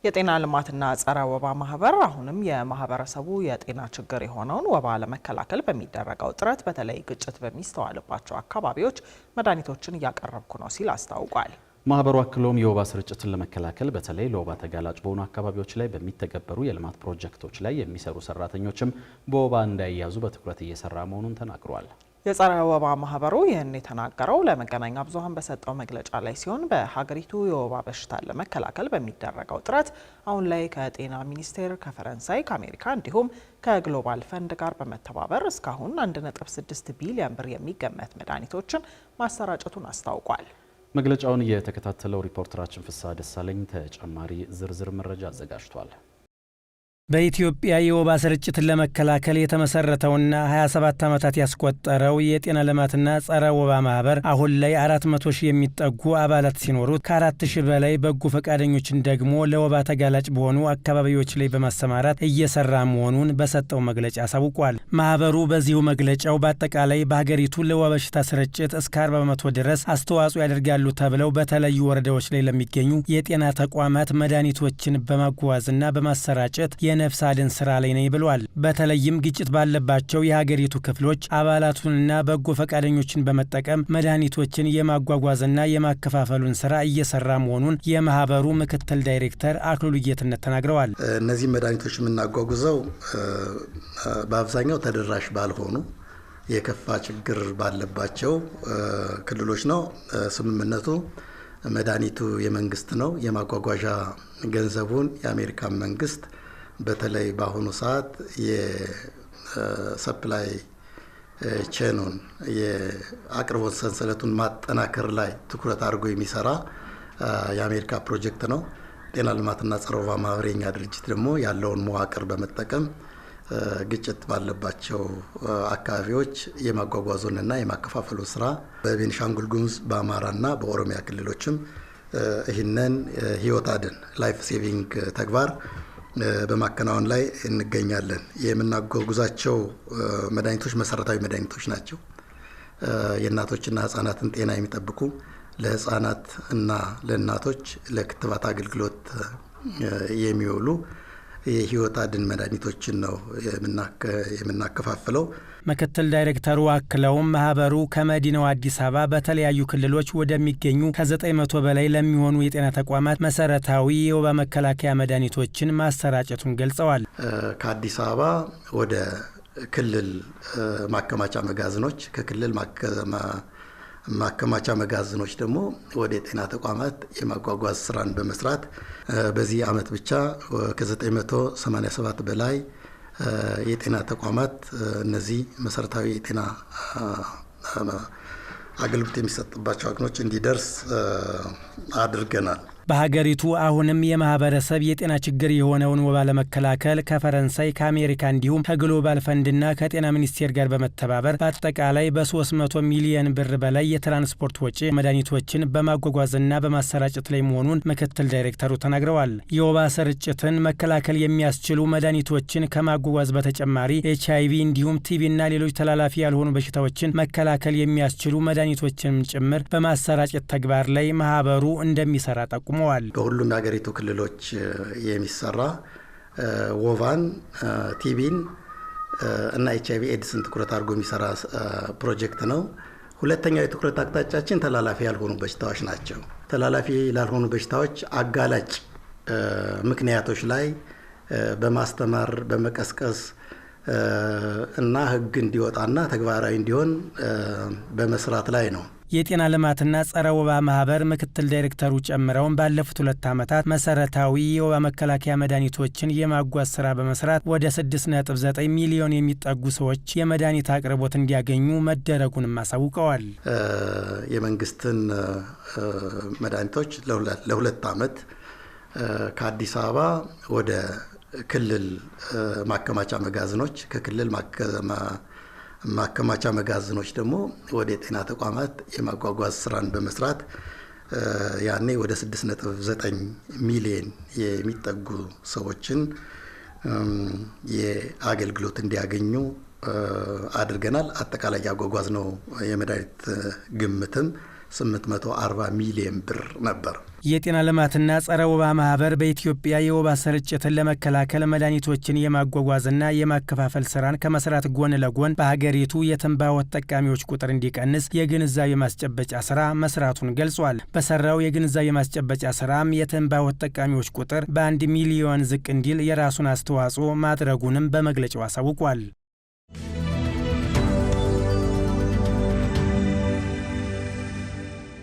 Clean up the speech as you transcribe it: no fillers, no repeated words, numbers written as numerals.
የጤና ልማትና ጸረ ወባ ማህበር አሁንም የማህበረሰቡ የጤና ችግር የሆነውን ወባ ለመከላከል በሚደረገው ጥረት በተለይ ግጭት በሚስተዋልባቸው አካባቢዎች መድኃኒቶችን እያቀረብኩ ነው ሲል አስታውቋል። ማህበሩ አክሎም የወባ ስርጭትን ለመከላከል በተለይ ለወባ ተጋላጭ በሆኑ አካባቢዎች ላይ በሚተገበሩ የልማት ፕሮጀክቶች ላይ የሚሰሩ ሰራተኞችም በወባ እንዳይያዙ በትኩረት እየሰራ መሆኑን ተናግሯል። የጸረ ወባ ማህበሩ ይህን የተናገረው ለመገናኛ ብዙሃን በሰጠው መግለጫ ላይ ሲሆን በሀገሪቱ የወባ በሽታን ለመከላከል በሚደረገው ጥረት አሁን ላይ ከጤና ሚኒስቴር፣ ከፈረንሳይ፣ ከአሜሪካ እንዲሁም ከግሎባል ፈንድ ጋር በመተባበር እስካሁን 1.6 ቢሊዮን ብር የሚገመት መድኃኒቶችን ማሰራጨቱን አስታውቋል። መግለጫውን የተከታተለው ሪፖርተራችን ፍስሐ ደሳለኝ ተጨማሪ ዝርዝር መረጃ አዘጋጅቷል። በኢትዮጵያ የወባ ስርጭትን ለመከላከል የተመሰረተውና 27 ዓመታት ያስቆጠረው የጤና ልማትና ጸረ ወባ ማህበር አሁን ላይ 400 ሺህ የሚጠጉ አባላት ሲኖሩት ከ4000 በላይ በጎ ፈቃደኞችን ደግሞ ለወባ ተጋላጭ በሆኑ አካባቢዎች ላይ በማሰማራት እየሰራ መሆኑን በሰጠው መግለጫ አሳውቋል። ማህበሩ በዚሁ መግለጫው በአጠቃላይ በሀገሪቱ ለወባ በሽታ ስርጭት እስከ 40% ድረስ አስተዋጽኦ ያደርጋሉ ተብለው በተለዩ ወረዳዎች ላይ ለሚገኙ የጤና ተቋማት መድኃኒቶችን በማጓጓዝና በማሰራጨት ነፍስ አድን ስራ ላይ ነኝ ብሏል። በተለይም ግጭት ባለባቸው የሀገሪቱ ክፍሎች አባላቱንና በጎ ፈቃደኞችን በመጠቀም መድኃኒቶችን የማጓጓዝና የማከፋፈሉን ስራ እየሰራ መሆኑን የማህበሩ ምክትል ዳይሬክተር አክሊሉ ጌትነት ተናግረዋል። እነዚህ መድኃኒቶች የምናጓጉዘው በአብዛኛው ተደራሽ ባልሆኑ የከፋ ችግር ባለባቸው ክልሎች ነው። ስምምነቱ መድኃኒቱ የመንግስት ነው። የማጓጓዣ ገንዘቡን የአሜሪካን መንግስት በተለይ በአሁኑ ሰዓት የሰፕላይ ቼኑን የአቅርቦት ሰንሰለቱን ማጠናከር ላይ ትኩረት አድርጎ የሚሰራ የአሜሪካ ፕሮጀክት ነው። ጤና ልማትና ጸረ ወባ ማህበር የኛ ድርጅት ደግሞ ያለውን መዋቅር በመጠቀም ግጭት ባለባቸው አካባቢዎች የማጓጓዙንና የማከፋፈሉ ስራ በቤኒሻንጉል ጉሙዝ፣ በአማራና በኦሮሚያ ክልሎችም ይህንን ህይወት አድን ላይፍ ሴቪንግ ተግባር በማከናወን ላይ እንገኛለን። የምናጓጉዛቸው መድኃኒቶች መሰረታዊ መድኃኒቶች ናቸው። የእናቶችና ህጻናትን ጤና የሚጠብቁ ለህጻናት እና ለእናቶች ለክትባት አገልግሎት የሚውሉ የህይወት አድን መድኃኒቶችን ነው የምናከፋፍለው። ምክትል ዳይሬክተሩ አክለውም ማህበሩ ከመዲናው አዲስ አበባ በተለያዩ ክልሎች ወደሚገኙ ከ900 በላይ ለሚሆኑ የጤና ተቋማት መሰረታዊ የወባ መከላከያ መድኃኒቶችን ማሰራጨቱን ገልጸዋል። ከአዲስ አበባ ወደ ክልል ማከማቻ መጋዘኖች፣ ከክልል ማከማቻ መጋዘኖች ደግሞ ወደ ጤና ተቋማት የማጓጓዝ ስራን በመስራት በዚህ ዓመት ብቻ ከ987 በላይ የጤና ተቋማት እነዚህ መሰረታዊ የጤና አገልግሎት የሚሰጥባቸው አግኖች እንዲደርስ አድርገናል። በሀገሪቱ አሁንም የማህበረሰብ የጤና ችግር የሆነውን ወባ ለመከላከል ከፈረንሳይ፣ ከአሜሪካ እንዲሁም ከግሎባል ፈንድና ከጤና ሚኒስቴር ጋር በመተባበር በአጠቃላይ በ300 ሚሊዮን ብር በላይ የትራንስፖርት ወጪ መድኃኒቶችን በማጓጓዝና በማሰራጨት ላይ መሆኑን ምክትል ዳይሬክተሩ ተናግረዋል። የወባ ስርጭትን መከላከል የሚያስችሉ መድኃኒቶችን ከማጓጓዝ በተጨማሪ HIV እንዲሁም ቲቢና ሌሎች ተላላፊ ያልሆኑ በሽታዎችን መከላከል የሚያስችሉ መድኃኒቶችንም ጭምር በማሰራጨት ተግባር ላይ ማህበሩ እንደሚሰራ ጠቁሟል። በሁሉም የሀገሪቱ ክልሎች የሚሰራ ወባን፣ ቲቢን እና HIV ኤድስን ትኩረት አድርጎ የሚሰራ ፕሮጀክት ነው። ሁለተኛው የትኩረት አቅጣጫችን ተላላፊ ያልሆኑ በሽታዎች ናቸው። ተላላፊ ላልሆኑ በሽታዎች አጋላጭ ምክንያቶች ላይ በማስተማር በመቀስቀስ እና ሕግ እንዲወጣና ተግባራዊ እንዲሆን በመስራት ላይ ነው። የጤና ልማትና ጸረ ወባ ማህበር ምክትል ዳይሬክተሩ ጨምረውን ባለፉት 2 ዓመታት መሰረታዊ የወባ መከላከያ መድኃኒቶችን የማጓዝ ስራ በመስራት ወደ 6.9 ሚሊዮን የሚጠጉ ሰዎች የመድኃኒት አቅርቦት እንዲያገኙ መደረጉንም አሳውቀዋል። የመንግስትን መድኃኒቶች ለ2 ዓመት ከአዲስ አበባ ወደ ክልል ማከማቻ መጋዘኖች፣ ከክልል ማከማቻ መጋዘኖች ደግሞ ወደ ጤና ተቋማት የማጓጓዝ ስራን በመስራት ያኔ ወደ 6.9 ሚሊዮን የሚጠጉ ሰዎችን የአገልግሎት እንዲያገኙ አድርገናል። አጠቃላይ ያጓጓዝነው የመድኃኒት ግምትም 840 ሚሊዮን ብር ነበር። የጤና ልማትና ጸረ ወባ ማህበር በኢትዮጵያ የወባ ስርጭትን ለመከላከል መድኃኒቶችን የማጓጓዝና የማከፋፈል ስራን ከመስራት ጎን ለጎን በሀገሪቱ የትንባሆ ተጠቃሚዎች ቁጥር እንዲቀንስ የግንዛቤ ማስጨበጫ ስራ መስራቱን ገልጿል። በሰራው የግንዛቤ ማስጨበጫ ስራም የትንባሆ ተጠቃሚዎች ቁጥር በ1 ሚሊዮን ዝቅ እንዲል የራሱን አስተዋጽኦ ማድረጉንም በመግለጫው አሳውቋል።